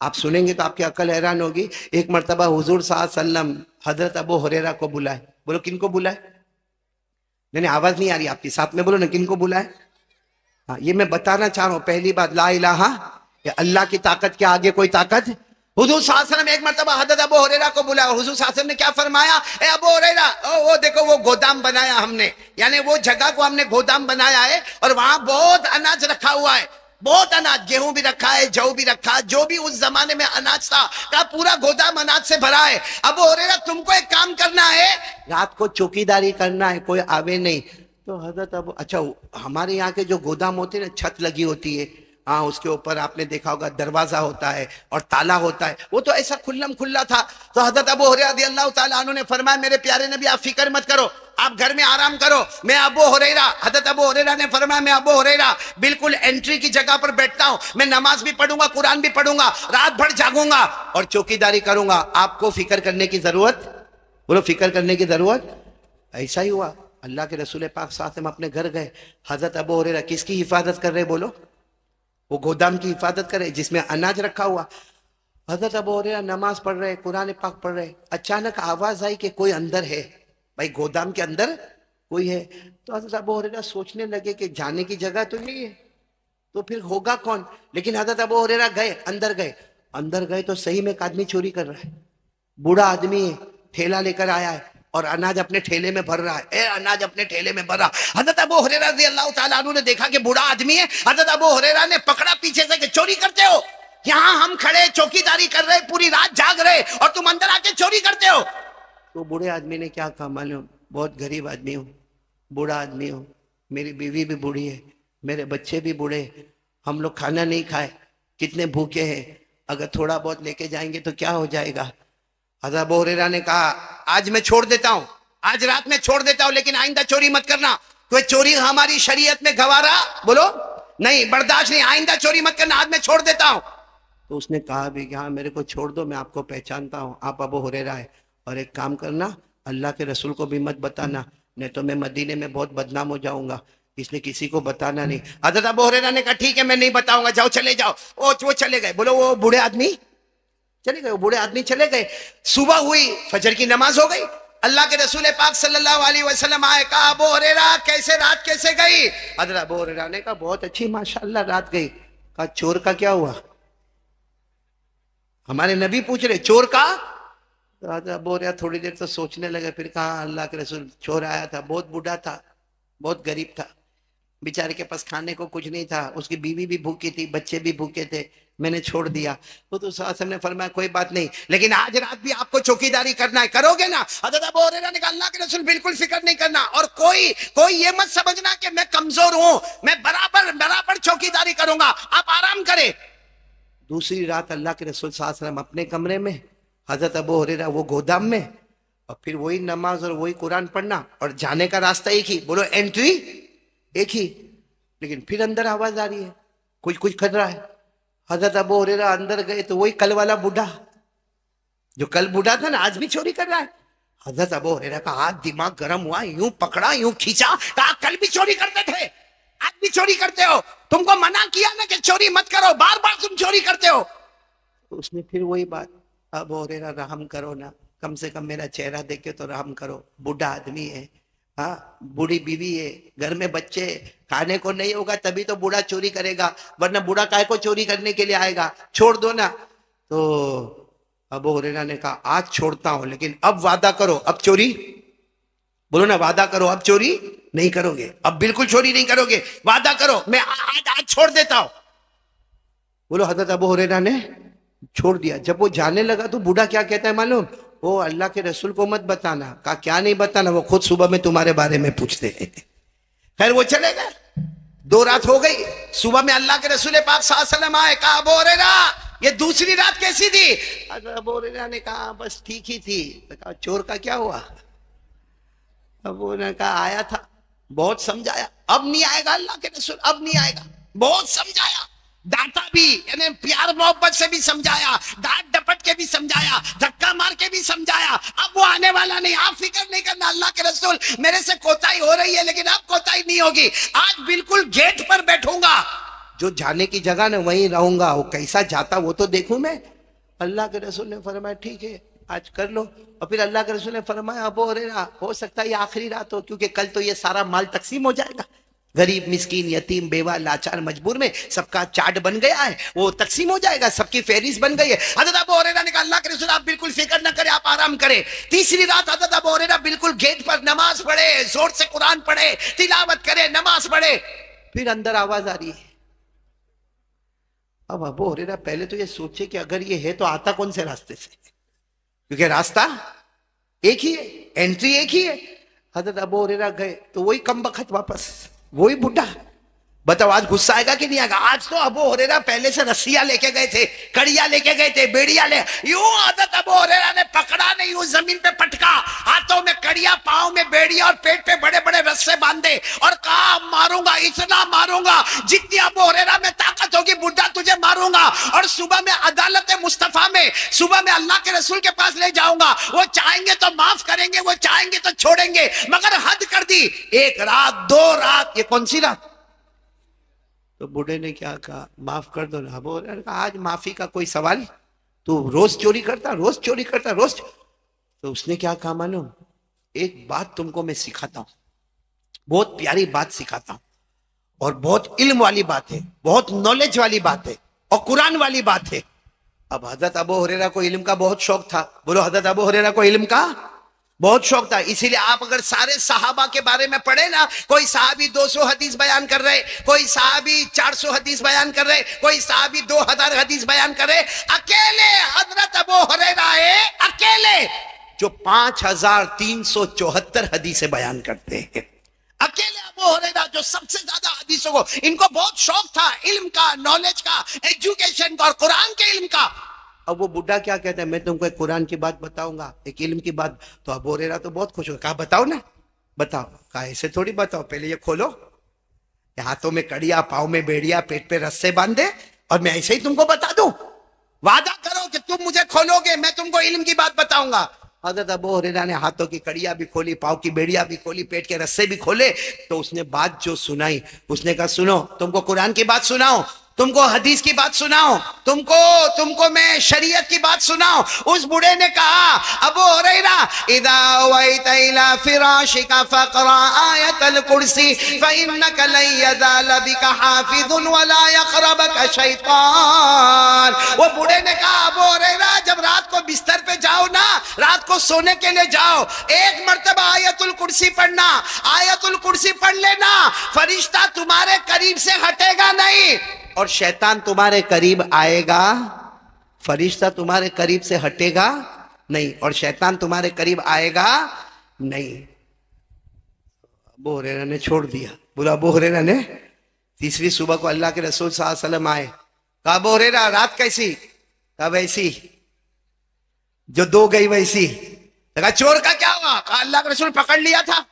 آپ سنیں گے تو آپ کی عقل حیران ہوگی. ایک مرتبہ حضور صلی اللہ علیہ وسلم حضرت ابو ہریرہ کو بلائے. بولو کن کو بلائے؟ نہیں آواز نہیں آ رہی آپ کی، ساتھ میں بولو نا، کن کو بلائے؟ ہاں یہ میں بتانا چاہ رہا ہوں پہلی بات، لا الہ کہ اللہ کی طاقت کے آگے کوئی طاقت. حضور صلی اللہ علیہ وسلم ایک مرتبہ حضرت ابو ہریرہ کو بلایا. حضور صلی اللہ علیہ وسلم نے کیا فرمایا؟ اے ابو ہریرہ، وہ دیکھو وہ گودام بنایا ہم نے، یعنی وہ جگہ کو ہم نے گودام بنایا ہے اور وہاں بہت اناج رکھا ہوا ہے، بہت اناج، گیہوں بھی رکھا ہے، جو بھی رکھا، جو بھی اس زمانے میں اناج تھا، کہا پورا گودام اناج سے بھرا ہے. ابو ہریرہ تم کو ایک کام کرنا ہے، رات کو چوکیداری کرنا ہے، کوئی آوے نہیں. تو حضرت ابو، اچھا ہمارے یہاں کے جو گودام ہوتے ہیں نا، چھت لگی ہوتی ہے، ہاں اس کے اوپر آپ نے دیکھا ہوگا دروازہ ہوتا ہے اور تالا ہوتا ہے، وہ تو ایسا کھلم کھلا تھا. تو حضرت ابو ہریرہ رضی اللہ تعالیٰ عنہ نے فرمایا میرے پیارے نبی آپ فکر مت کرو، آپ گھر میں آرام کرو، میں ابو ہریرہ، حضرت ابو ہریرہ نے فرمایا میں ابو ہریرہ بالکل انٹری کی جگہ پر بیٹھتا ہوں، میں نماز بھی پڑھوں گا، قرآن بھی پڑھوں گا، رات بھر جاگوں گا اور چوکیداری کروں گا، آپ کو فکر کرنے کی ضرورت، بولو فکر کرنے کی ضرورت. ایسا ہی ہوا. اللہ کے رسول پاک صلی اللہ علیہ وسلم اپنے گھر گئے. حضرت ابو ہریرہ کس کی حفاظت کر رہے؟ بولو وہ گودام کی حفاظت کرے جس میں اناج رکھا ہوا. حضرت ابو ہریرہ نماز پڑھ رہے، قرآن پاک پڑھ رہے، اچانک آواز آئی کہ کوئی اندر ہے. بھائی گودام کے اندر کوئی ہے. تو حضرت ابو ہریرہ سوچنے لگے کہ جانے کی جگہ تو نہیں ہے تو پھر ہوگا کون. لیکن حضرت ابو ہریرہ گئے، اندر گئے تو صحیح میں ایک آدمی چوری کر رہا ہے. بوڑھا آدمی ہے، ٹھیلا لے کر آیا ہے اور اناج اپنے ٹھیلے میں بھر رہا ہے. اناج اپنے ٹھیلے میں بھر رہا. حضرت ابو ہریرہ رضی اللہ تعالیٰ عنہ نے دیکھا کہ بوڑھا آدمی ہے. حضرت ابو ہریرہ نے پکڑا پیچھے سے کہ چوری کرتے ہو، یہاں ہم کھڑے چوکیداری کر رہے، پوری رات جاگ رہے اور تم اندر آ کے چوری کرتے ہو. تو بوڑھے آدمی نے کیا کہا معلوم؟ بہت غریب آدمی ہوں، بوڑھا آدمی ہوں، میری بیوی بھی بوڑھی ہے، میرے بچے بھی بوڑھے، ہم لوگ کھانا نہیں کھائے، کتنے بھوکے ہیں، اگر تھوڑا بہت لے کے جائیں گے تو کیا ہو جائے گا. حضرت ابو ہریرہ نے کہا آج میں چھوڑ دیتا ہوں، آج رات میں چھوڑ دیتا ہوں، لیکن آئندہ چوری مت کرنا. تو چوری ہماری شریعت میں گوارا، بولو نہیں، برداشت نہیں، آئندہ چوری مت کرنا، آج میں چھوڑ دیتا ہوں. تو اس نے کہا بھی کہ ہاں میرے کو چھوڑ دو، میں آپ کو پہچانتا ہوں، آپ ابو ہریرہ ہے، اور ایک کام کرنا اللہ کے رسول کو بھی مت بتانا، نہیں تو میں مدینے میں بہت بدنام ہو جاؤں گا، اس لیے کسی کو بتانا نہیں. حضرت ابو ہریرہ نے کہا ٹھیک ہے میں نہیں بتاؤں گا، جاؤ چلے جاؤ. وہ چلے گئے. بولو وہ بوڑھے آدمی چلے گئے، وہ بوڑھے آدمی چلے گئے. صبح ہوئی، فجر کی نماز ہو گئی. اللہ کے رسول پاک صلی اللہ علیہ وسلم آئے، کہا ابو ہریرہ کیسے رات کیسے گئی؟ حضرت ابو ہریرہ نے کہا بہت اچھی ماشاءاللہ رات گئی. کہا چور کا کیا ہوا؟ ہمارے نبی پوچھ رہے چور کا. حضرت ابو ہریرہ تھوڑی دیر تو سوچنے لگے، پھر کہا اللہ کے رسول چور آیا تھا، بہت بوڑھا تھا، بہت غریب تھا، بیچارے کے پاس کھانے کو کچھ نہیں تھا، اس کی بیوی بھی بھوکی تھی، بچے بھی بھوکے تھے، میں نے چھوڑ دیا. تو صلی اللہ علیہ وسلم نے فرمایا کوئی بات نہیں، لیکن آج رات بھی آپ کو چوکیداری کرنا ہے، کرو گے نا؟ حضرت ابو ہریرہ نے کہا اللہ کے رسول بالکل فکر نہیں کرنا، اور کوئی یہ مت سمجھنا کہ میں کمزور ہوں، میں برابر چوکیداری کروں گا، آپ آرام کریں. دوسری رات اللہ کے رسول صلی اللہ علیہ وسلم اپنے کمرے میں، حضرت ابو ہریرہ وہ گودام میں، اور پھر وہی نماز اور وہی قرآن پڑھنا، اور جانے کا راستہ ایک ہی، بولو انٹری ایک ہی. لیکن پھر اندر آواز آ رہی ہے، کچھ کر رہا ہے. حضرت ابو ہریرہ اندر گئے تو وہی کل والا بوڑھا، جو کل بوڑھا تھا نا، آج بھی چوری کر رہا ہے. حضرت ابو ہریرہ کا ہاتھ دماغ گرم ہوا، یوں پکڑا، یوں کھینچا، کہا کل بھی چوری کرتے تھے، آج بھی چوری کرتے ہو، تم کو منع کیا نا کہ چوری مت کرو، بار بار تم چوری کرتے ہو. تو اس نے پھر وہی بات، ابو ہریرہ رحم کرو نا، کم سے کم میرا چہرہ دیکھ کے تو رحم کرو، بوڑھا آدمی ہے، ہاں بوڑھی بیوی ہے، گھر میں بچے، کھانے کو نہیں ہوگا تبھی تو بوڑھا چوری کرے گا، ورنہ بوڑھا کائے کو چوری کرنے کے لیے آئے گا، چھوڑ دو نا. تو ابو ہریرہ نے کہا آج چھوڑتا ہوں، لیکن اب وعدہ کرو اب چوری، بولو نا وعدہ کرو اب چوری نہیں کرو گے، اب بالکل چوری نہیں کرو گے، وعدہ کرو میں آج چھوڑ دیتا ہوں. بولو حضرت ابو ہریرہ نے چھوڑ دیا. جب وہ جانے لگا تو بوڑھا کیا کہتا ہے معلوم؟ وہ اللہ کے رسول کو مت بتانا. کہا کیا نہیں بتانا؟ وہ خود صبح میں تمہارے بارے میں پوچھتے ہیں. خیر وہ چلے گئے، 2 رات ہو گئی. صبح میں اللہ کے رسول پاک صلی اللہ علیہ وسلم آئے، کہا ابو ہریرہ یہ دوسری رات کیسی تھی؟ حضرت ابو ہریرہ نے کہا بس ٹھیک ہی تھی. کہا چور کا کیا ہوا؟ ابو نے کہا آیا تھا، بہت سمجھایا، اب نہیں آئے گا اللہ کے رسول، اب نہیں آئے گا، بہت سمجھایا، ڈانٹا بھی، یعنی پیار محبت سے بھی سمجھایا، ڈانٹ ڈپٹ کے بھی سمجھایا، دھکا مار کے بھی سمجھایا، اب وہ آنے والا نہیں، آپ فکر نہیں کرنا اللہ کے رسول، میرے سے کوتاہی ہو رہی ہے لیکن اب کوتاہی نہیں ہوگی، آج بالکل گیٹ پر بیٹھوں گا، جو جانے کی جگہ نا وہیں رہوں گا، وہ کیسا جاتا وہ تو دیکھوں میں. اللہ کے رسول نے فرمایا ٹھیک ہے آج کر لو. اور پھر اللہ کے رسول نے فرمایا ابو ہریرہ ہو سکتا ہے یہ آخری رات ہو، کیونکہ کل تو یہ سارا مال تقسیم ہو جائے گا. غریب مسکین یتیم بیوہ لاچار مجبور میں سب کا چارٹ بن گیا ہے، وہ تقسیم ہو جائے گا، سب کی فہرست بن گئی ہے. حضرت ابو ہریرہ نے کہا اللہ کے رسول آپ بالکل فکر نہ کریں، آپ آرام کریں. تیسری رات حضرت ابو ہریرہ بالکل گیٹ پر نماز پڑھے، زور سے قرآن پڑھے، تلاوت کرے، نماز پڑھے. پھر اندر آواز آ رہی ہے. اب ابو ہریرہ پہلے تو یہ سوچے کہ اگر یہ ہے تو آتا کون سے راستے سے، کیونکہ راستہ ایک ہی ہے، انٹری ایک ہی ہے. حضرت ابو ہریرہ گئے تو وہی کم بخت واپس، وہی بڈھا. بتاؤ آج غصہ آئے گا کہ نہیں آئے گا؟ آج تو ابو ہریرہ پہلے سے رسیاں لے کے گئے تھے، کڑیاں لے کے گئے تھے، بیڑیاں لے، یوں حضرت ابو ہریرہ نے پکڑا نہیں، یوں زمین پہ پٹکا، ہاتھوں میں کڑیاں، پاؤں میں بیڑیاں، اور پیٹ پہ بڑے بڑے رسے باندھے، اور کہا ماروں گا، اتنا ماروں گا جتنی ابو ہریرہ میں طاقت ہوگی، بڈھا تجھے ماروں گا. اور صبح میں عدالت مصطفیٰ میں، صبح میں اللہ کے رسول کے پاس لے جاؤں گا، وہ چاہیں گے تو معاف کریں گے، وہ چاہیں گے تو چھوڑیں گے، مگر حد کر دی. ایک رات، دو رات، یہ کون سی رات؟ تو بوڑھے نے کیا کہا معاف کر دو نا. ابو ہریرہ نے کہا آج معافی کا کوئی سوال؟ تو روز چوری کرتا، روز چوری کرتا، روز. تو اس نے کیا کہا معلوم؟ ایک بات تم کو میں سکھاتا ہوں، بہت پیاری بات سکھاتا ہوں، اور بہت علم والی بات ہے، بہت نالج والی بات ہے، اور قرآن والی بات ہے. اب حضرت ابو ہریرہ کو علم کا بہت شوق تھا. بولو حضرت ابو ہریرہ کو علم کا بہت شوق تھا. اسی لیے آپ اگر سارے صحابہ کے بارے میں پڑھیں نا، کوئی صحابی 200 حدیث بیان کر رہے، کوئی صحابی 400 حدیث بیان کر رہے، کوئی صحابی 2000 حدیث بیان کر رہے، اکیلے حضرت ابو ہریرہ ہے، اکیلے جو 5374 حدیثیں بیان کرتے ہیں. اکیلے ابو ہریرہ جو سب سے زیادہ حدیثوں کو، ان کو بہت شوق تھا علم کا، نالج کا، ایجوکیشن کا، اور قرآن کے علم کا. اب وہ بڈھا کیا کہتا ہے میں تم کو ایک قرآن کی بات بتاؤں گا، ایک علم کی بات. تو ابو ہریرہ تو بہت خوش ہو، کہا بتاؤ نا. بتاؤ. کہا ایسے تھوڑی بتاؤ، پہلے یہ کھولو، ہاتھوں میں کڑیا، پاؤں میں بیڑیا، پیٹ پہ رسے باندھے، اور میں ایسے ہی تم کو بتا دوں. وعدہ کرو کہ تم مجھے کھولو گے، میں تم کو علم کی بات بتاؤں گا. حضرت ابو ہریرہ نے ہاتھوں کی کڑیاں بھی کھولی، پاؤں کی بیڑیاں بھی کھولی، پیٹ کے رسے بھی کھولے. تو اس نے بات جو سنائی، اس نے کہا سنو، تم کو قرآن کی بات سناؤ، تم کو حدیث کی بات سناؤ، تم کو میں شریعت کی بات سناؤ. اس بوڑھے نے کہا ابو ہریرہ اذا اویت الى فراشک فقرا آیت الکرسی فانک لن یزال بک حافظ ولا یقربک شیطان. وہ بوڑھے نے کہا ابو ہریرہ جب رات کو بستر پہ جاؤ نا، رات کو سونے کے لیے جاؤ، ایک مرتبہ آیت الکرسی پڑھنا، آیت الکرسی پڑھ لینا، فرشتہ تمہارے قریب سے ہٹے گا نہیں، اور شیطان تمہارے قریب آئے گا. فرشتہ تمہارے قریب سے ہٹے گا نہیں، اور شیطان تمہارے قریب آئے گا نہیں. ابو ہریرہ نے چھوڑ دیا. بولا ابو ہریرہ نے تیسری صبح کو اللہ کے رسول صلی اللہ علیہ وسلم آئے. کہا ابو ہریرہ رات کیسی؟ کہا ویسی جو 2 گئی ویسی. کہا چور کا کیا ہوا؟ کہا اللہ کے رسول پکڑ لیا تھا،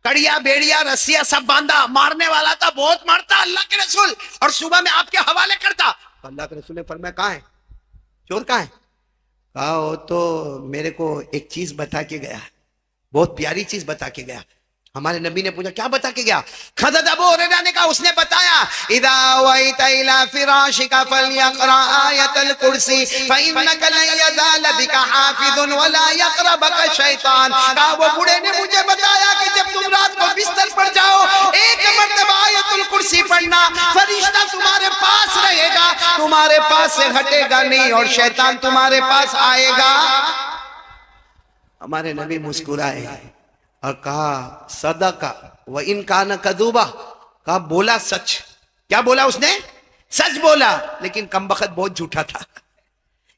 کڑیا بیڑیا رسیاں سب باندھا، مارنے والا تھا، بہت مارتا اللہ کے رسول، اور صبح میں آپ کے حوالے کرتا. اللہ کے رسول نے فرمایا کہاں ہے چور، کہاں ہے؟ کہا وہ تو میرے کو ایک چیز بتا کے گیا، بہت پیاری چیز بتا کے گیا. ہمارے نبی نے پوچھا کیا بتا کے گیا؟ حضرت ابو ہریرہ نے کہا اس نے بتایا اذا اویت الى فراشک فلیقرأ آیت الکرسی فانک لن یزال بک حافظ ولا یقربک شیطان. کہا وہ بوڑھے نے مجھے بتایا کہ جب تم رات کو بستر پر جاؤ، ایک مرتبہ آیت الکرسی پڑھنا، فرشتہ تمہارے پاس رہے گا، تمہارے پاس سے ہٹے گا نہیں، اور شیطان تمہارے پاس آئے گا. ہمارے نبی مسکرائے اور کہا صدقہ وَإِن كَانَ كَذُوبًا. کہا بولا سچ. کیا بولا اس نے؟ سچ بولا، لیکن کم بخت بہت جھوٹا تھا.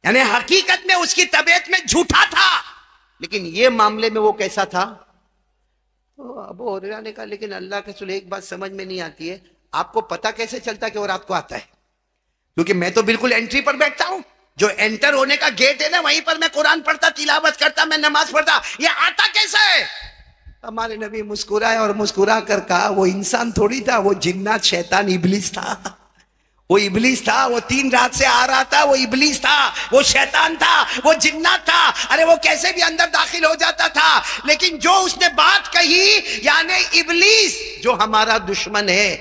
یعنی حقیقت میں اس کی طبیعت میں جھوٹا تھا، لیکن یہ معاملے میں وہ کیسا تھا؟ تو ابو ہریرہ نے کہا لیکن اللہ کے رسول ایک بات سمجھ میں نہیں آتی ہے، آپ کو پتہ کیسے چلتا کہ وہ رات کو آتا ہے؟ کیونکہ میں تو بالکل انٹری پر بیٹھتا ہوں، جو انٹر ہونے کا گیٹ ہے نا وہیں پر میں قرآن پڑھتا، تلاوت کرتا، میں نماز پڑھتا، یہ آتا کیسا ہے؟ ہمارے نبی مسکرائے اور مسکرا کر کہا وہ انسان تھوڑی تھا، وہ جنات شیطان ابلیس تھا. وہ ابلیس تھا، وہ 3 رات سے آ رہا تھا، وہ ابلیس تھا، وہ شیطان تھا، وہ جنات تھا. ارے وہ کیسے بھی اندر داخل ہو جاتا تھا، لیکن جو اس نے بات کہی، یعنی ابلیس جو ہمارا دشمن ہے،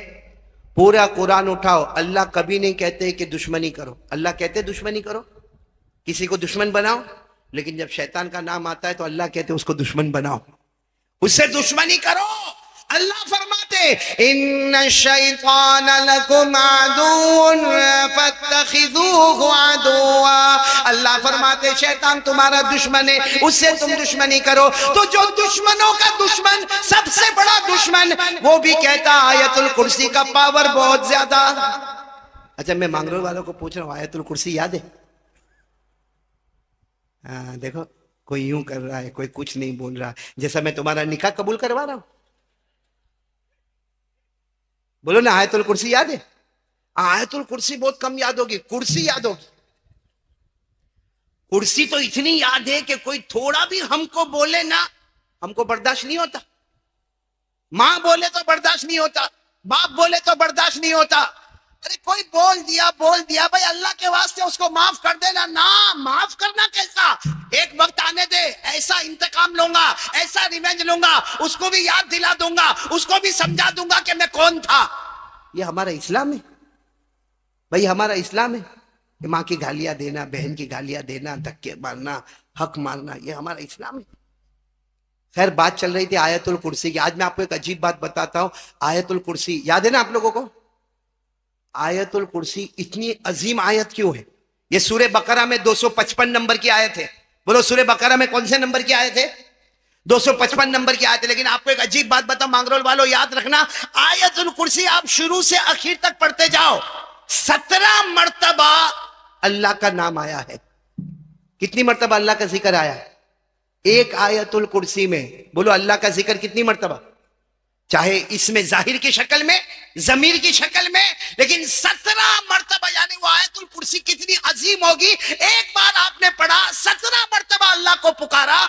پورا قرآن اٹھاؤ، اللہ کبھی نہیں کہتے کہ دشمنی کرو. اللہ کہتے دشمنی کرو، کسی کو دشمن بناؤ، لیکن جب شیطان کا نام آتا ہے تو اللہ کہتے اس کو دشمن بناؤ، اس سے دشمنی کرو. اللہ فرماتے ان الشیطان لکم عدو فاتخذوہ عدوا. اللہ فرماتے شیطان تمہارا دشمن ہے، اس سے تم دشمنی کرو. تو جو دشمنوں کا دشمن، سب سے بڑا دشمن، وہ بھی کہتا آیت الکرسی کا پاور بہت زیادہ. اچھا میں مانگرول والوں کو پوچھ رہا ہوں، آیت الکرسی یاد ہے؟ ہاں دیکھو، کوئی یوں کر رہا ہے، کوئی کچھ نہیں بول رہا. جیسا میں تمہارا نکاح قبول کروا رہا ہوں، بولو نا آیت الکرسی یاد ہے؟ آیت الکرسی بہت کم یاد ہوگی، کرسی یاد ہوگی. کرسی تو اتنی یاد ہے کہ کوئی تھوڑا بھی ہم کو بولے نا، ہم کو برداشت نہیں ہوتا. ماں بولے تو برداشت نہیں ہوتا، باپ بولے تو برداشت نہیں ہوتا. ارے کوئی بول دیا بھائی اللہ کے واسطے اس کو معاف کر دینا. نا، معاف کرنا کیسا؟ ایک وقت آنے دے، ایسا انتقام لوں گا، ایسا ریونج لوں گا، اس کو بھی یاد دلا دوں گا، اس کو بھی سمجھا دوں گا کہ میں کون تھا. یہ ہمارا اسلام ہے بھائی، ہمارا اسلام ہے. کہ ماں کی گالیاں دینا، بہن کی گالیاں دینا، دھکے مارنا، حق مارنا، یہ ہمارا اسلام ہے. خیر بات چل رہی تھی آیت الکرسی کی. آج میں آپ کو ایک عجیب بات بتاتا ہوں. آیت الکرسی یاد ہے نا آپ لوگوں کو؟ آیت الکرسی اتنی عظیم آیت کیوں ہے؟ یہ سورہ بقرہ میں 255 نمبر کی آیت ہے. بولو سورہ بقرہ میں کون سے نمبر کی آیت ہے؟ 255 نمبر کی آیت ہے. لیکن آپ کو ایک عجیب بات بتاؤں مانگرول والوں، یاد رکھنا، آیت الکرسی آپ شروع سے آخر تک پڑھتے جاؤ، 17 مرتبہ اللہ کا نام آیا ہے. کتنی مرتبہ اللہ کا ذکر آیا ہے ایک آیت الکرسی میں؟ بولو اللہ کا ذکر کتنی مرتبہ؟ چاہے اس میں ظاہر کی شکل میں، ضمیر کی شکل میں، لیکن 17 مرتبہ. یعنی وہ آیت الکرسی کتنی عظیم ہوگی. ایک بار آپ نے پڑھا، 17 مرتبہ اللہ کو پکارا،